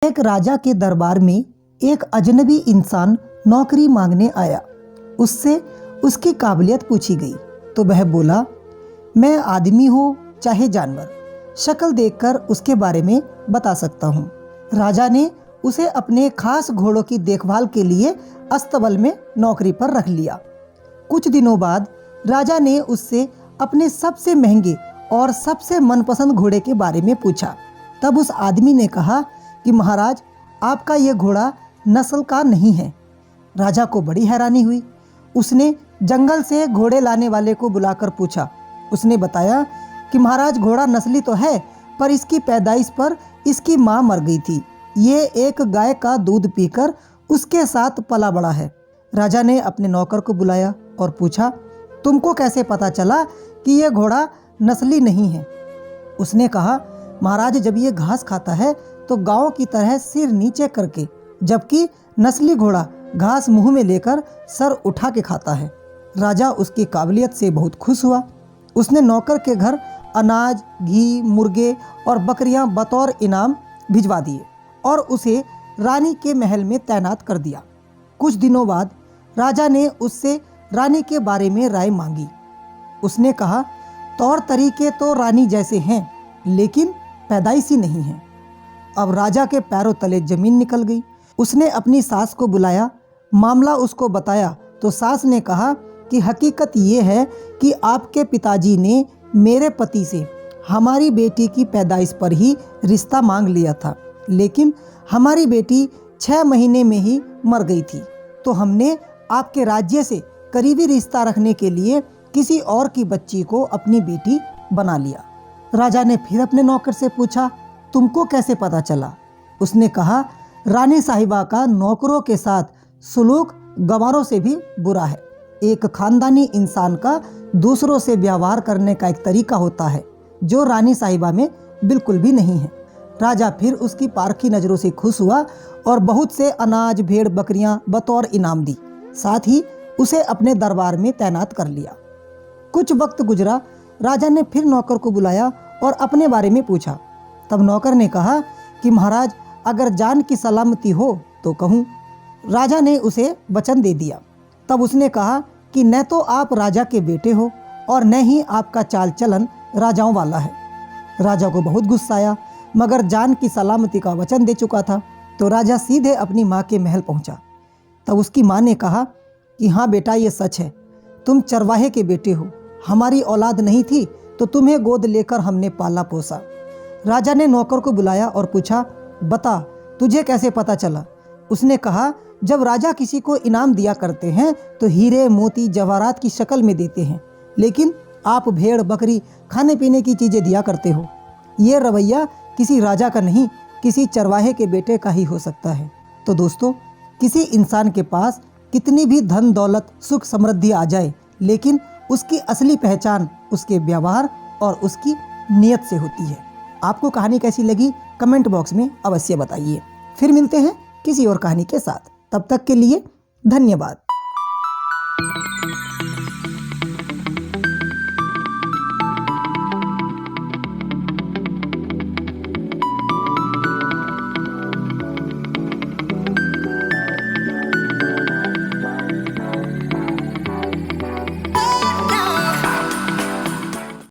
एक राजा के दरबार में एक अजनबी इंसान नौकरी मांगने आया। उससे उसकी काबिलियत पूछी गई तो वह बोला, मैं आदमी हो चाहे जानवर, शक्ल देखकर उसके बारे में बता सकता हूँ। राजा ने उसे अपने खास घोड़ों की देखभाल के लिए अस्तबल में नौकरी पर रख लिया। कुछ दिनों बाद राजा ने उससे अपने सबसे महंगे और सबसे मनपसंद घोड़े के बारे में पूछा। तब उस आदमी ने कहा कि महाराज, आपका ये घोड़ा नस्ल का नहीं है। राजा को बड़ी हैरानी हुई। उसने जंगल से घोड़े लाने वाले को बुलाकर पूछा। उसने बताया कि महाराज, घोड़ा नस्ली तो है, पर इसकी पैदाइश पर इसकी माँ मर गई थी। ये एक गाय का दूध पीकर उसके साथ पला बड़ा है। राजा ने अपने नौकर को बुलाया और पूछा, तुमको कैसे पता चला कि ये घोड़ा नस्ली नहीं है? उसने कहा, महाराज, जब ये घास खाता है तो गांव की तरह सिर नीचे करके, जबकि नस्ली घोड़ा घास मुंह में लेकर सर उठा के खाता है। राजा उसकी काबिलियत से बहुत खुश हुआ। उसने नौकर के घर अनाज, घी, मुर्गे और बकरियां बतौर इनाम भिजवा दिए और उसे रानी के महल में तैनात कर दिया। कुछ दिनों बाद राजा ने उससे रानी के बारे में राय मांगी। उसने कहा, तौर तरीके तो रानी जैसे हैं, लेकिन पैदाइशी नहीं है। अब राजा के पैरों तले जमीन निकल गई। उसने अपनी सास को बुलाया, मामला उसको बताया तो सास ने कहा कि हकीकत ये है कि आपके पिताजी ने मेरे पति से हमारी बेटी की पैदाइश पर ही रिश्ता मांग लिया था, लेकिन हमारी बेटी 6 महीने में ही मर गई थी, तो हमने आपके राज्य से करीबी रिश्ता रखने के लिए किसी और की बच्ची को अपनी बेटी बना लिया। राजा ने फिर अपने नौकर से पूछा, तुमको कैसे पता चला? उसने कहा, रानी साहिबा का नौकरों के साथ सलूक गंवारों से भी बुरा है। एक खानदानी इंसान का दूसरों से व्यवहार करने का एक तरीका होता है जो रानी साहिबा में बिल्कुल भी नहीं है। राजा फिर उसकी पारखी नज़रों से खुश हुआ और बहुत से अनाज, भेड़, बकरियां बतौर इनाम दी। साथ ही उसे अपने दरबार में तैनात कर लिया। कुछ वक्त गुजरा। राजा ने फिर नौकर को बुलाया और अपने बारे में पूछा। तब नौकर ने कहा कि महाराज, अगर जान की सलामती हो तो कहूँ। राजा ने उसे वचन दे दिया। तब उसने कहा कि न तो आप राजा के बेटे हो और न ही आपका चाल चलन राजाओं वाला है। राजा को बहुत गुस्सा आया, मगर जान की सलामती का वचन दे चुका था, तो राजा सीधे अपनी माँ के महल पहुँचा। तब उसकी माँ ने कहा कि हाँ बेटा, ये सच है, तुम चरवाहे के बेटे हो। हमारी औलाद नहीं थी तो तुम्हें गोद लेकर हमने पाला पोसा। राजा ने नौकर को बुलाया और पूछा, बता, तुझे कैसे पता चला? उसने कहा, जब राजा किसी को इनाम दिया करते हैं तो हीरे, मोती, जवाहरात की शक्ल में देते हैं, लेकिन आप भेड़, बकरी, खाने पीने की चीज़ें दिया करते हो। ये रवैया किसी राजा का नहीं, किसी चरवाहे के बेटे का ही हो सकता है। तो दोस्तों, किसी इंसान के पास कितनी भी धन दौलत, सुख समृद्धि आ जाए, लेकिन उसकी असली पहचान उसके व्यवहार और उसकी नीयत से होती है। आपको कहानी कैसी लगी कमेंट बॉक्स में अवश्य बताइए। फिर मिलते हैं किसी और कहानी के साथ। तब तक के लिए धन्यवाद।